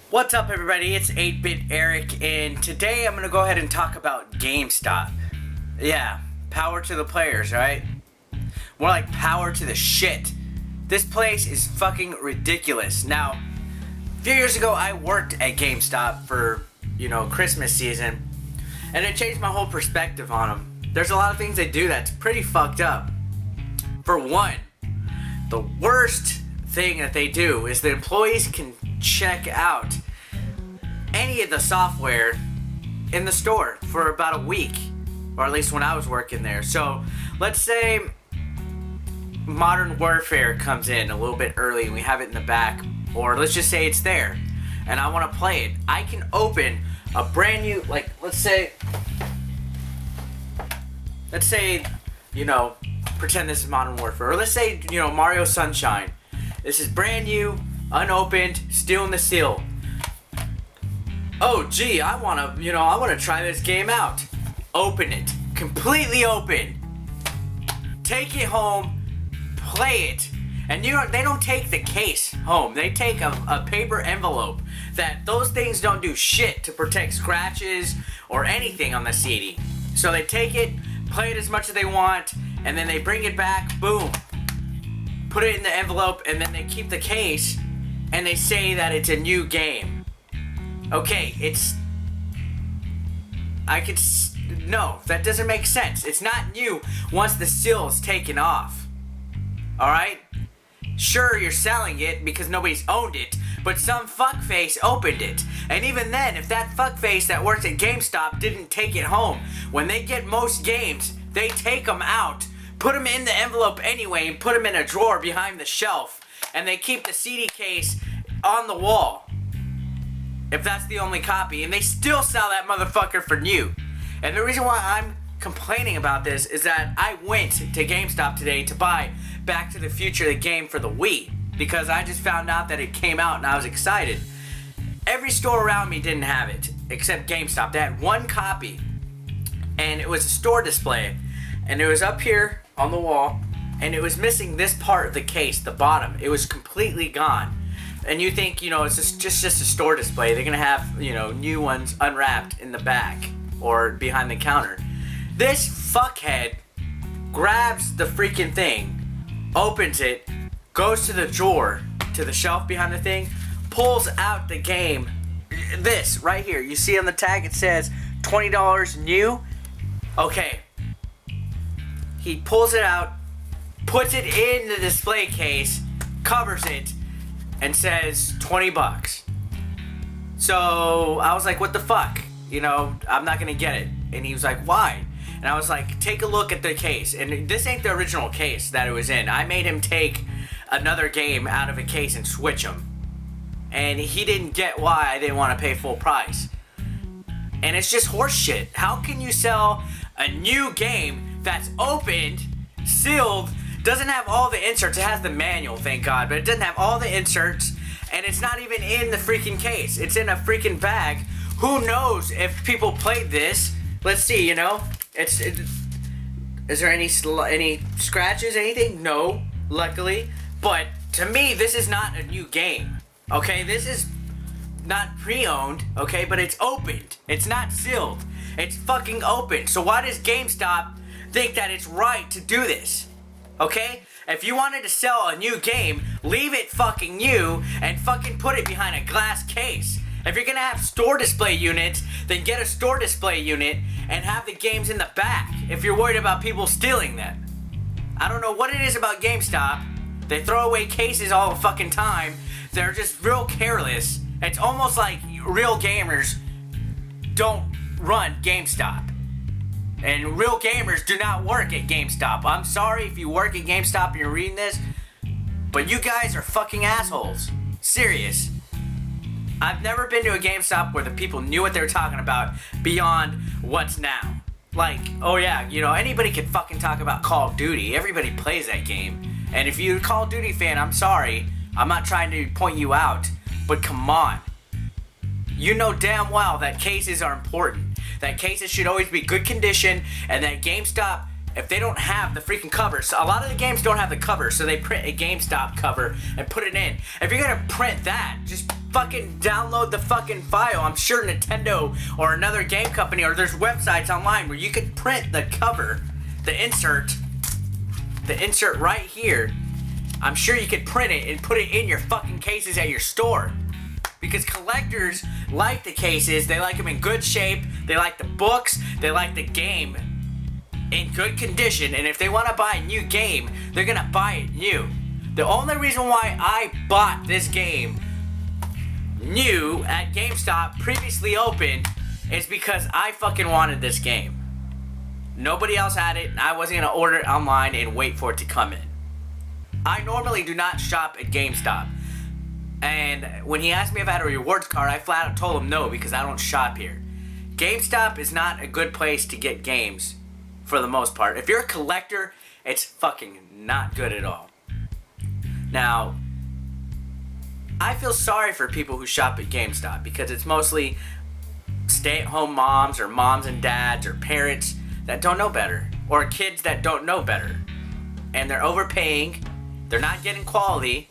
What's up, everybody? It's 8-Bit Eric, and today I'm gonna go ahead and talk about GameStop. Yeah, power to the players, right? More like power to the shit. This place is fucking ridiculous. Now, a few years ago, I worked at GameStop for, Christmas season, and it changed my whole perspective on them. There's a lot of things they do that's pretty fucked up. For one, the worst thing that they do is the employees can check out any of the software in the store for about a week, or at least when I was working there. So let's say Modern Warfare comes in a little bit early and we have it in the back, or let's just say it's there and I want to play it. I can open a brand new, let's say pretend this is Modern Warfare, or let's say Mario Sunshine. This is brand new, unopened, still in the seal. Oh gee, I wanna try this game out. Open it. Completely open. Take it home, play it. And they don't take the case home. They take a paper envelope. Those things don't do shit to protect scratches or anything on the CD. So they take it, play it as much as they want, and then they bring it back, boom. Put it in the envelope, and then they keep the case, and they say that it's a new game. Okay, no, that doesn't make sense. It's not new once the seal is taken off. Alright? Sure, you're selling it because nobody's owned it, but some fuckface opened it. And even then, if that fuckface that works at GameStop didn't take it home, when they get most games, they take them out, put them in the envelope anyway, and put them in a drawer behind the shelf. And they keep the CD case on the wall, if that's the only copy, and they still sell that motherfucker for new. And the reason why I'm complaining about this is that I went to GameStop today to buy Back to the Future, the game for the Wii, because I just found out that it came out and I was excited. Every store around me didn't have it, except GameStop. They had one copy, and it was a store display, and it was up here on the wall, and it was missing this part of the case, the bottom. It was completely gone. And you think, it's just a store display. They're gonna have, new ones unwrapped in the back or behind the counter. This fuckhead grabs the freaking thing, opens it, goes to the drawer, to the shelf behind the thing, pulls out the game. This right here, you see on the tag it says $20 new. Okay. He pulls it out, puts it in the display case, covers it, and says $20. So I was like, what the fuck? I'm not gonna get it. And he was like, why? And I was like, take a look at the case. And this ain't the original case that it was in. I made him take another game out of a case and switch them. And he didn't get why I didn't want to pay full price. And it's just horse shit. How can you sell a new game that's opened, sealed, doesn't have all the inserts? It has the manual, thank God, but it doesn't have all the inserts, and it's not even in the freaking case. It's in a freaking bag. Who knows if people played this? Let's see, is there any scratches, anything? No, luckily. But to me, this is not a new game. Okay, this is not pre-owned, okay, but it's opened. It's not sealed. It's fucking open. So why does GameStop think that it's right to do this? Okay? If you wanted to sell a new game, leave it fucking new and fucking put it behind a glass case. If you're gonna have store display units, then get a store display unit and have the games in the back if you're worried about people stealing them. I don't know what it is about GameStop. They throw away cases all the fucking time. They're just real careless. It's almost like real gamers don't run GameStop. And real gamers do not work at GameStop. I'm sorry if you work at GameStop and you're reading this, but you guys are fucking assholes. Serious. I've never been to a GameStop where the people knew what they were talking about beyond what's now. Like, oh yeah, anybody can fucking talk about Call of Duty. Everybody plays that game. And if you're a Call of Duty fan, I'm sorry. I'm not trying to point you out, but come on. You know damn well that cases are important. That cases should always be good condition, and that GameStop if they don't have the freaking cover. So a lot of the games don't have the cover, so they print a GameStop cover and put it in. If you're gonna print that, just fucking download the fucking file. I'm sure Nintendo or another game company, or there's websites online where you can print the cover, the insert right here. I'm sure you could print it and put it in your fucking cases at your store. Because collectors like the cases, they like them in good shape, they like the books, they like the game in good condition, and if they want to buy a new game, they're gonna buy it new. The only reason why I bought this game new at GameStop, previously opened, is because I fucking wanted this game. Nobody else had it, and I wasn't gonna order it online and wait for it to come in. I normally do not shop at GameStop. And when he asked me if I had a rewards card, I flat out told him no, because I don't shop here. GameStop is not a good place to get games, for the most part. If you're a collector, it's fucking not good at all. Now, I feel sorry for people who shop at GameStop, because it's mostly stay-at-home moms, or moms and dads, or parents that don't know better, or kids that don't know better. And they're overpaying, they're not getting quality,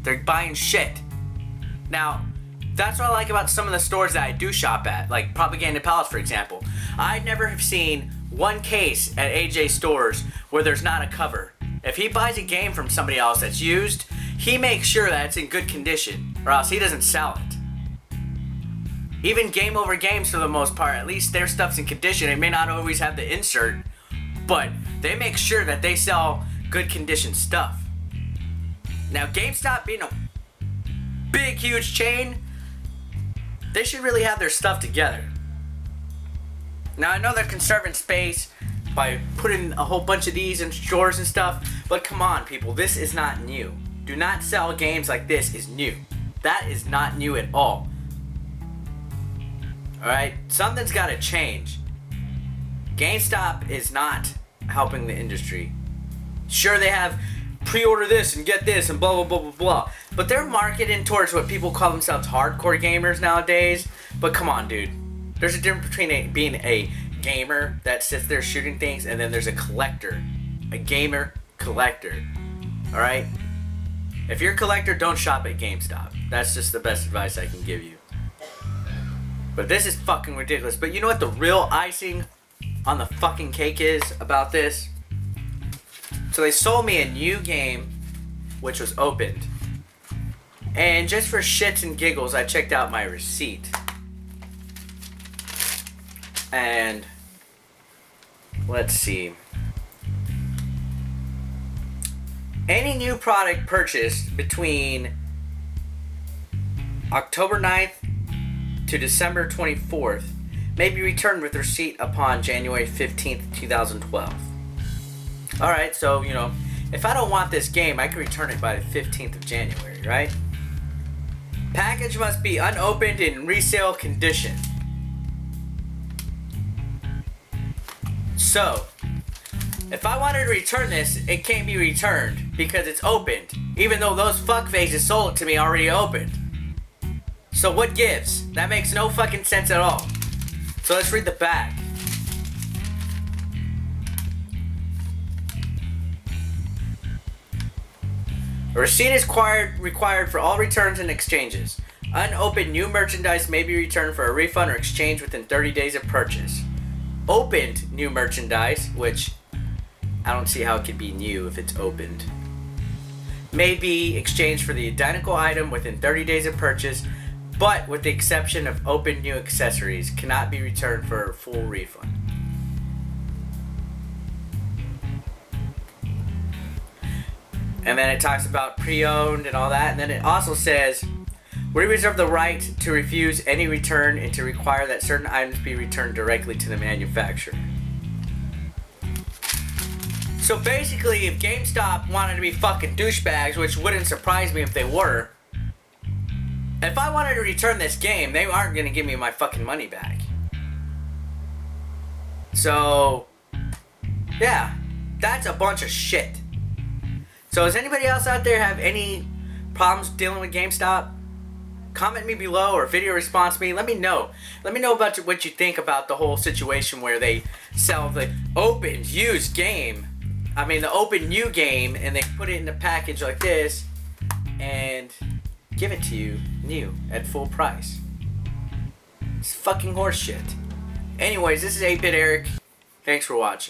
they're buying shit. Now, that's what I like about some of the stores that I do shop at, like Propaganda Palace, for example. I never have seen one case at AJ stores where there's not a cover. If he buys a game from somebody else that's used, he makes sure that it's in good condition, or else he doesn't sell it. Even Game Over Games, for the most part, at least their stuff's in condition. It may not always have the insert, but they make sure that they sell good condition stuff. Now, GameStop being a big, huge chain, they should really have their stuff together. Now, I know they're conserving space by putting a whole bunch of these in stores and stuff, but come on, people, this is not new. Do not sell games like this is new. That is not new at all. Alright? Something's gotta change. GameStop is not helping the industry. Sure, they have pre-order this and get this and blah blah blah blah blah, but they're marketing towards what people call themselves hardcore gamers nowadays. But come on, dude, there's a difference between being a gamer that sits there shooting things, and then there's a collector, a gamer collector. All right, if you're a collector, don't shop at GameStop. That's just the best advice I can give you. But this is fucking ridiculous. But you know what the real icing on the fucking cake is about this? So they sold me a new game, which was opened. And just for shits and giggles, I checked out my receipt. And let's see. Any new product purchased between October 9th to December 24th may be returned with receipt upon January 15th, 2012. Alright, so, you know, if I don't want this game, I can return it by the 15th of January, right? Package must be unopened in resale condition. So, if I wanted to return this, it can't be returned because it's opened, even though those fuckfaces sold it to me already opened. So what gives? That makes no fucking sense at all. So let's read the back. A receipt is required for all returns and exchanges. Unopened new merchandise may be returned for a refund or exchange within 30 days of purchase. Opened new merchandise, which I don't see how it could be new if it's opened, may be exchanged for the identical item within 30 days of purchase, but with the exception of opened new accessories, cannot be returned for a full refund. And then it talks about pre-owned and all that. And then it also says, we reserve the right to refuse any return and to require that certain items be returned directly to the manufacturer. So basically, if GameStop wanted to be fucking douchebags, which wouldn't surprise me if they were, if I wanted to return this game, they aren't going to give me my fucking money back. So, yeah, that's a bunch of shit. So does anybody else out there have any problems dealing with GameStop? comment me below or video response me. Let me know. Let me know about what you think about the whole situation where they sell the open used game. I mean the open new game, and they put it in a package like this and give it to you new at full price. It's fucking horseshit. Anyways, this is 8-Bit Eric. Thanks for watching.